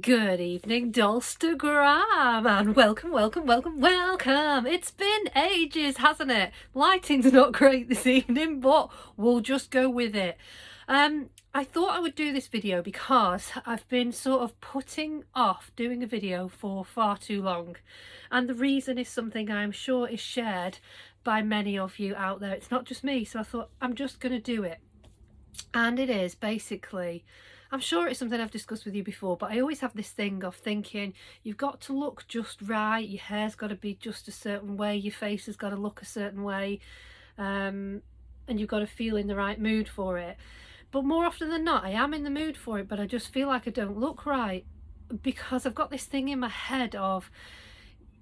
Good evening, Dolstagram, and welcome. It's been ages, hasn't it? Lighting's not great this evening, but we'll just go with it. I thought I would do this video because I've been sort of putting off doing a video for far too long. And the reason is something I'm sure is shared by many of you out there. It's not just me, so I thought I'm just going to do it. And it is basically, I'm sure it's something I've discussed with you before, but I always have this thing of thinking you've got to look just right, your hair's got to be just a certain way, your face has got to look a certain way, and you've got to feel in the right mood for it. But more often than not, I am in the mood for it, but I just feel like I don't look right because I've got this thing in my head of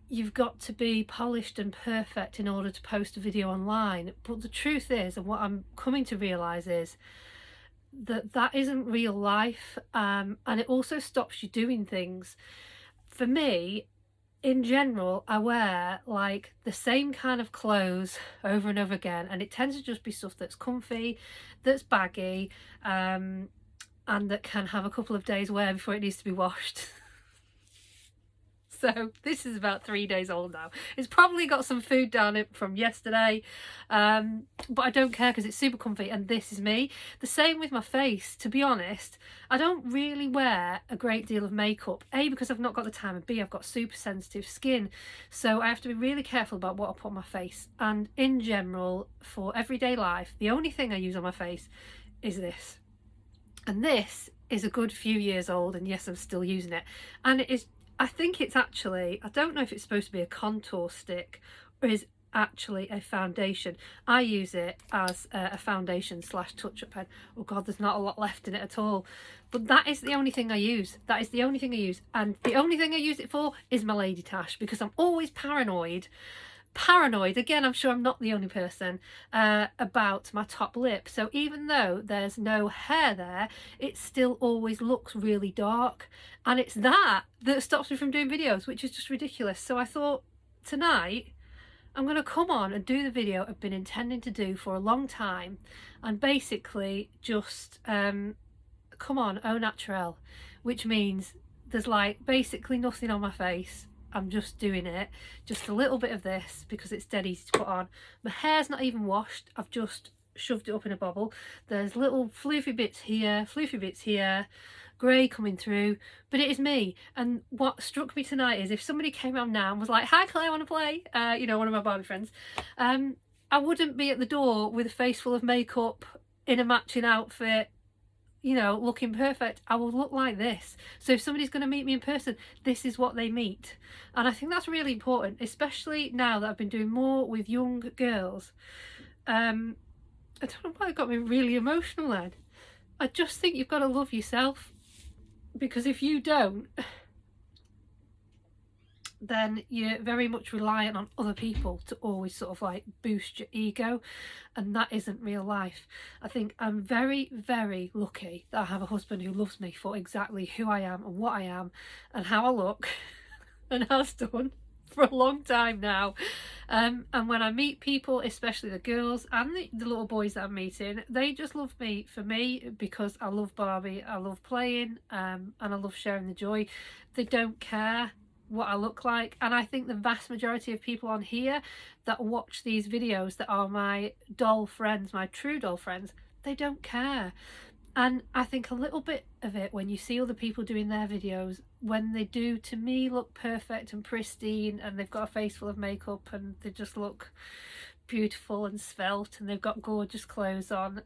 you've got to be polished and perfect in order to post a video online. But the truth is, and what I'm coming to realise is, that isn't real life, and it also stops you doing things. For me, in general, I wear like the same kind of clothes over and over again, and it tends to just be stuff that's comfy, that's baggy, and that can have a couple of days wear before it needs to be washed. So this is about 3 days old now. It's probably got some food down it from yesterday, but I don't care because it's super comfy, and this is me. The same with my face, to be honest. I don't really wear a great deal of makeup, A, because I've not got the time, and B, I've got super sensitive skin, so I have to be really careful about what I put on my face. And in general, for everyday life, the only thing I use on my face is this. And this is a good few years old, and yes, I'm still using it. And it is, I think it's actually, I don't know if it's supposed to be a contour stick or is actually a foundation. I use it as a foundation slash touch-up pen. Oh god, there's not a lot left in it at all. But that is the only thing I use. That is the only thing I use. And the only thing I use it for is my Lady Tash, because I'm always paranoid, again, I'm sure I'm not the only person, about my top lip. So even though there's no hair there, it still always looks really dark, and it's that stops me from doing videos, which is just ridiculous. So I thought tonight I'm going to come on and do the video I've been intending to do for a long time, and basically just come on au naturel, which means there's like basically nothing on my face. I'm just doing it, just a little bit of this because it's dead easy to put on. My hair's not even washed, I've just shoved it up in a bobble. There's little floofy bits here, grey coming through, but it is me. And what struck me tonight is if somebody came around now and was like, "Hi Claire, want to play?" You know, one of my Barbie friends, I wouldn't be at the door with a face full of makeup in a matching outfit, you know, looking perfect. I will look like this. So if somebody's going to meet me in person, this is what they meet. And I think that's really important, especially now that I've been doing more with young girls. I don't know why it got me really emotional then. I just think you've got to love yourself, because if you don't, then you're very much reliant on other people to always sort of like boost your ego, and that isn't real life. I think I'm very, very lucky that I have a husband who loves me for exactly who I am and what I am and how I look and has done for a long time now. And when I meet people, especially the girls and the little boys that I'm meeting, they just love me for me because I love Barbie, I love playing, and I love sharing the joy. They don't care what I look like, and I think the vast majority of people on here that watch these videos that are my doll friends, my true doll friends, they don't care. And I think a little bit of it, when you see other people doing their videos, when they do, to me, look perfect and pristine, and they've got a face full of makeup and they just look beautiful and svelte and they've got gorgeous clothes on,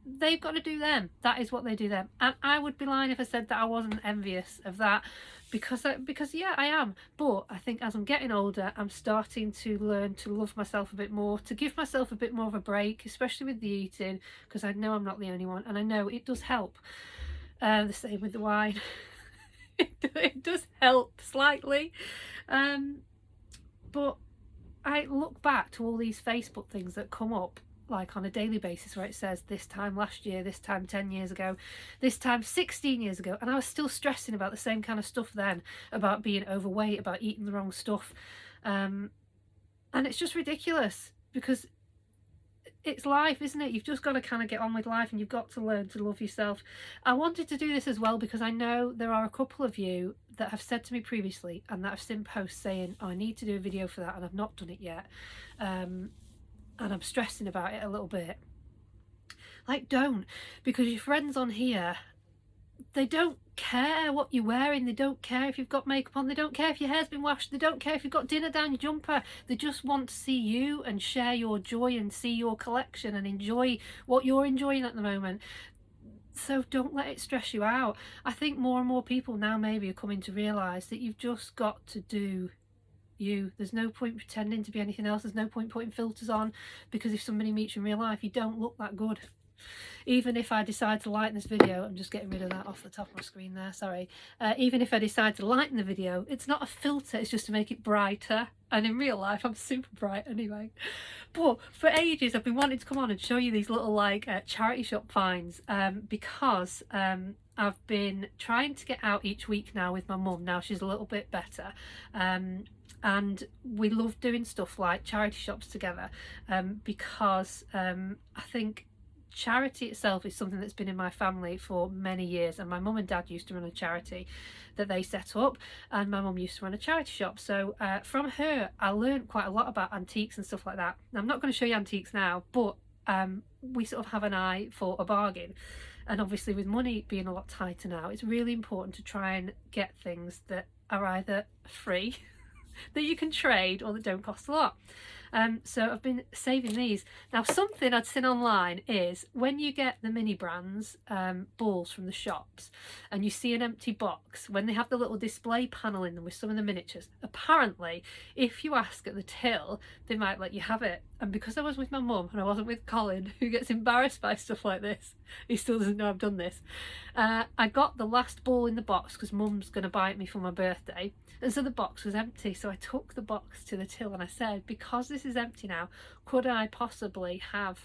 they've got to do them. That is what they do them. And I would be lying if I said that I wasn't envious of that, because yeah, I am. But I think as I'm getting older, I'm starting to learn to love myself a bit more, to give myself a bit more of a break, especially with the eating, because I know I'm not the only one, and I know it does help. The same with the wine. It does help slightly, but I look back to all these Facebook things that come up like on a daily basis where it says this time last year, this time 10 years ago, this time 16 years ago, and I was still stressing about the same kind of stuff then, about being overweight, about eating the wrong stuff, and it's just ridiculous, because it's life, isn't it? You've just got to kind of get on with life, and you've got to learn to love yourself. I wanted to do this as well because I know there are a couple of you that have said to me previously and that I've seen posts saying, oh, I need to do a video for that, and I've not done it yet. And I'm stressing about it a little bit. Like, don't, because your friends on here, they don't care what you're wearing, they don't care if you've got makeup on, they don't care if your hair's been washed, they don't care if you've got dinner down your jumper. They just want to see you and share your joy and see your collection and enjoy what you're enjoying at the moment. So don't let it stress you out. I think more and more people now maybe are coming to realise that you've just got to do you. There's no point pretending to be anything else. There's no point putting filters on, because if somebody meets you in real life, you don't look that good. Even if I decide to lighten this video, I'm just getting rid of that off the top of my screen there, sorry. Even if I decide to lighten the video, it's not a filter, it's just to make it brighter. And in real life, I'm super bright anyway. But for ages, I've been wanting to come on and show you these little like charity shop finds, because I've been trying to get out each week now with my mum. Now she's a little bit better. And we love doing stuff like charity shops together, because I think charity itself is something that's been in my family for many years, and my mum and dad used to run a charity that they set up, and my mum used to run a charity shop. So from her I learned quite a lot about antiques and stuff like that. Now, I'm not going to show you antiques now, but we sort of have an eye for a bargain, and obviously with money being a lot tighter now, it's really important to try and get things that are either free that you can trade or that don't cost a lot. So I've been saving these. Now, something I'd seen online is when you get the mini brands balls from the shops and you see an empty box, when they have the little display panel in them with some of the miniatures, apparently if you ask at the till, they might let you have it. And because I was with my mum and I wasn't with Colin, who gets embarrassed by stuff like this, he still doesn't know I've done this, I got the last ball in the box because mum's going to buy it me for my birthday, and so the box was empty. So I took the box to the till and I said, because this is empty now, could I possibly have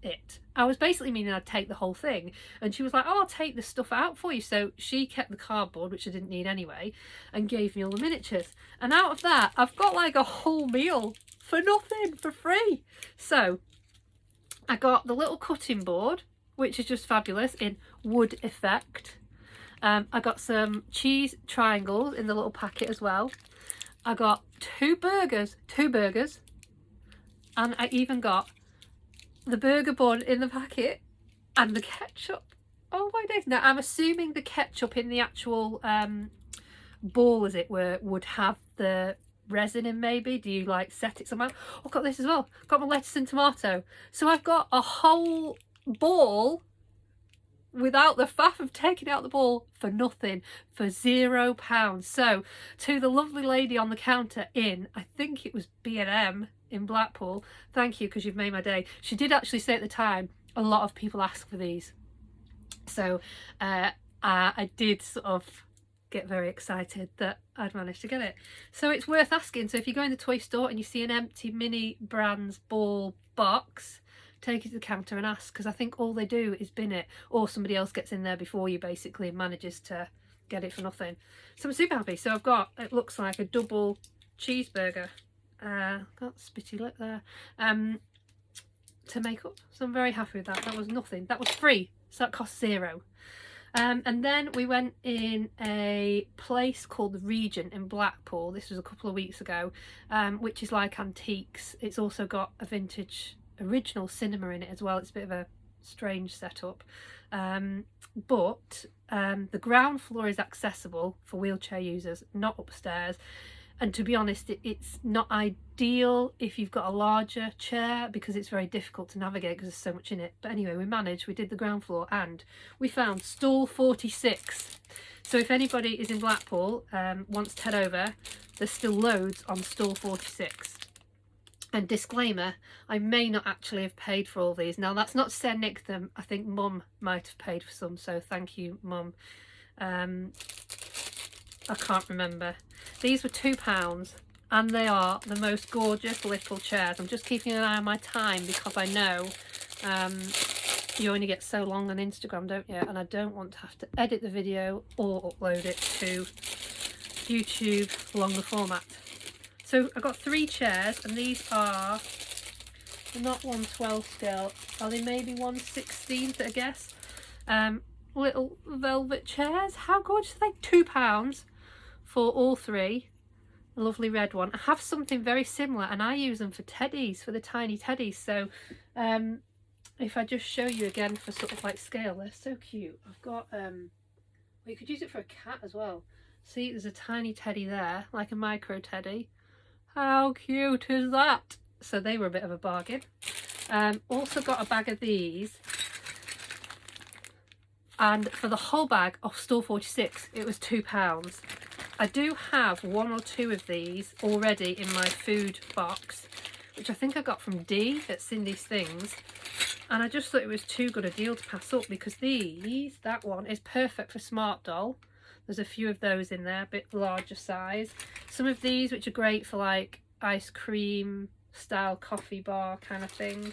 it? I was basically meaning I'd take the whole thing, and she was like, oh, I'll take the stuff out for you. So she kept the cardboard, which I didn't need anyway, and gave me all the miniatures, and out of that I've got like a whole meal for nothing, for free. So I got the little cutting board, which is just fabulous in wood effect. I got some cheese triangles in the little packet as well. I got two burgers, and I even got the burger bun in the packet and the ketchup. Oh my days. Now, I'm assuming the ketchup in the actual ball, as it were, would have the resin in, maybe. Do you like set it somehow? Oh, I've got this as well. Got my lettuce and tomato. So I've got a whole ball without the faff of taking out the ball for nothing, for £0. So to the lovely lady on the counter in, I think it was B&M in Blackpool, thank you, because you've made my day. She did actually say at the time, a lot of people ask for these. So I did sort of get very excited that I'd managed to get it. So it's worth asking. So if you go in the toy store and you see an empty mini brands ball box, take it to the counter and ask, because I think all they do is bin it, or somebody else gets in there before you basically and manages to get it for nothing. So I'm super happy. So I've got, it looks like a double cheeseburger, got spitty lip there, to make up. So I'm very happy with that. That was nothing, that was free, so that cost £0. And then we went in a place called the Regent in Blackpool. This was a couple of weeks ago, which is like antiques. It's also got a vintage original cinema in it as well. It's a bit of a strange setup, but the ground floor is accessible for wheelchair users, not upstairs. And to be honest, it's not ideal if you've got a larger chair, because it's very difficult to navigate because there's so much in it. But anyway, we managed, we did the ground floor, and we found stall 46. So if anybody is in Blackpool, wants to head over, there's still loads on stall 46. And disclaimer, I may not actually have paid for all these. Now, that's not to say I nicked them. I think Mum might have paid for some, so thank you, Mum. I can't remember. These were £2, and they are the most gorgeous little chairs. I'm just keeping an eye on my time because I know you only get so long on Instagram, don't you? And I don't want to have to edit the video or upload it to YouTube longer format. So I got 3 chairs, and these are They're not 1/12 scale. Are they maybe 1/16 at a guess? Little velvet chairs. How gorgeous are they? £2 for all three. A lovely red one. I have something very similar and I use them for teddies, for the tiny teddies. So if I just show you again for sort of like scale, they're so cute. I've got well, you could use it for a cat as well. See, there's a tiny teddy there, like a micro teddy. How cute is that? So they were a bit of a bargain. Also got a bag of these, and for the whole bag of Store 46 it was £2. I do have one or two of these already in my food box, which I think I got from Dee at Cindy's Things, and I just thought it was too good a deal to pass up, because that one is perfect for Smart Doll. There's a few of those in there, a bit larger size. Some of these which are great for like ice cream style coffee bar kind of thing.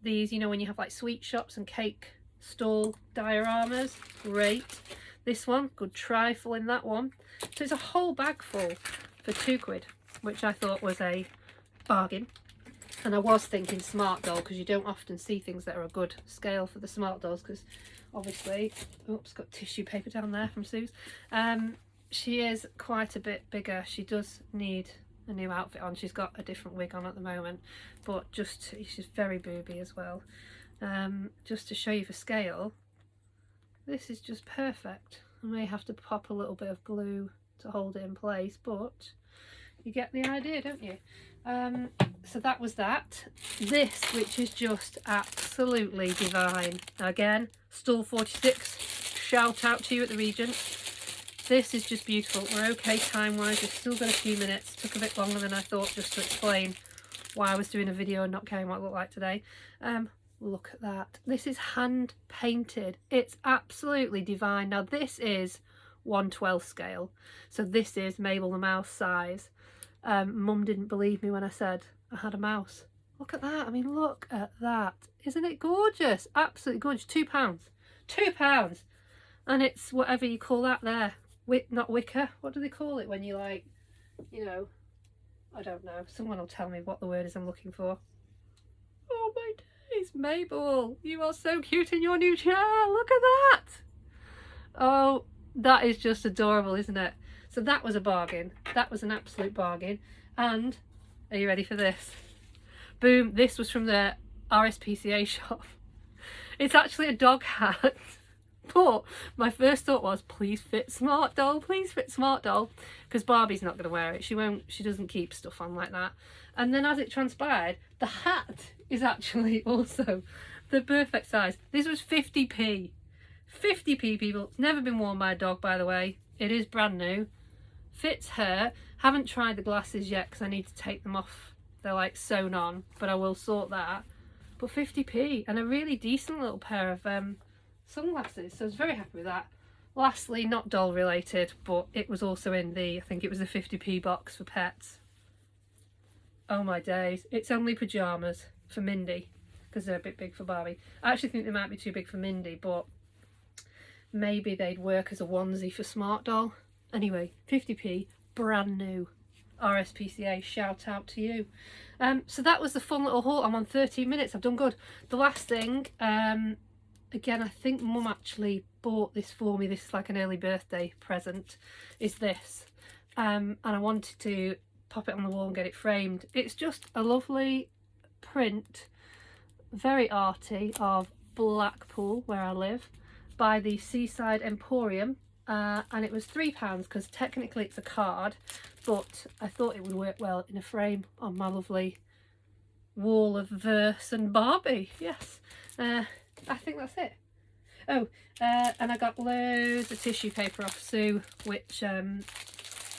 These, you know, when you have like sweet shops and cake stall dioramas, great. This one, good trifle in that one. So it's a whole bag full for £2, which I thought was a bargain. And I was thinking Smart Doll, because you don't often see things that are a good scale for the Smart Dolls, because obviously, oops, got tissue paper down there from Sue's. She is quite a bit bigger. She does need a new outfit on. She's got a different wig on at the moment, but she's very booby as well. Just to show you for scale, this is just perfect. I may have to pop a little bit of glue to hold it in place, but you get the idea, don't you? So that was that. This, which is just absolutely divine. Again, Stall 46, shout out to you at the Regent. This is just beautiful. We're okay time-wise, we've still got a few minutes. Took a bit longer than I thought just to explain why I was doing a video and not caring what it looked like today. Look at that. This is hand painted. It's absolutely divine. Now this is 1/12 scale. So this is Mabel the Mouse size. Mum didn't believe me when I said I had a mouse. Look at that. I mean, look at that. Isn't it gorgeous? Absolutely gorgeous. £2. £2. And it's whatever you call that there. Not wicker. What do they call it when you, like, you know, I don't know. Someone will tell me what the word is I'm looking for. Oh my days, Mabel, you are so cute in your new chair. Look at that. Oh, that is just adorable, isn't it? So that was a bargain. That was an absolute bargain. And are you ready for this? Boom, this was from the RSPCA shop. It's actually a dog hat. But my first thought was, please fit Smart Doll, please fit Smart Doll, because Barbie's not going to wear it. She doesn't keep stuff on like that. And then as it transpired, the hat is actually also the perfect size. This was 50p. 50p, people. It's never been worn by a dog, by the way. It is brand new. Fits her. Haven't tried the glasses yet because I need to take them off. They're like sewn on, but I will sort that. But 50p and a really decent little pair of sunglasses, so I was very happy with that. Lastly, not doll related, but it was also in I think it was the 50p box for pets. Oh my days, it's only pyjamas for Mindy because they're a bit big for Barbie. I actually think they might be too big for Mindy, but maybe they'd work as a onesie for Smart Doll. Anyway, 50p, brand new. RSPCA, shout out to you. So that was the fun little haul. I'm on 13 minutes, I've done good. The last thing, again, I think Mum actually bought this for me. This is like an early birthday present, is this. And I wanted to pop it on the wall and get it framed. It's just a lovely print, very arty, of Blackpool, where I live, by the Seaside Emporium. And it was £3 because technically it's a card, but I thought it would work well in a frame on my lovely wall of verse and Barbie. Yes, I think that's it. Oh, and I got loads of tissue paper off Sue, which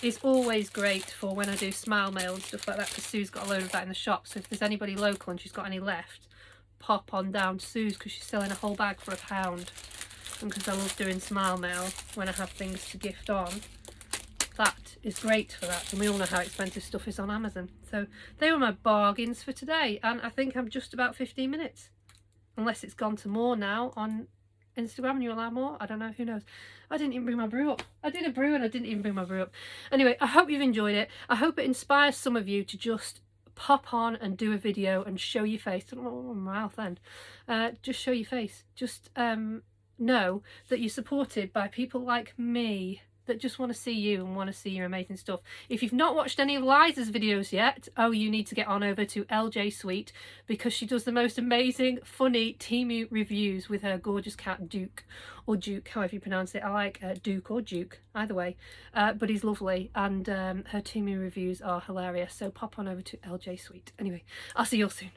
is always great for when I do smile mail and stuff like that, because Sue's got a load of that in the shop. So if there's anybody local and she's got any left, pop on down to Sue's because she's selling a whole bag for £1. And because I love doing smile mail when I have things to gift on, that is great for that. And we all know how expensive stuff is on Amazon. So they were my bargains for today, and I think I'm just about 15 minutes, unless it's gone to more now on Instagram and you allow more. I don't know, who knows. I didn't even bring my brew up. I did a brew and I didn't even bring my brew up. Anyway, I hope you've enjoyed it. I hope it inspires some of you to just pop on and do a video and show your face. Oh, my mouth then. Just show your face. Just know that you're supported by people like me that just want to see you and want to see your amazing stuff. If you've not watched any of Liza's videos yet, oh, you need to get on over to LJ Sweet, because she does the most amazing, funny Temu reviews with her gorgeous cat Duke, or Duke, however you pronounce it. I like Duke or Duke, either way, but he's lovely, and her Temu reviews are hilarious, so pop on over to LJ Sweet. Anyway, I'll see you all soon.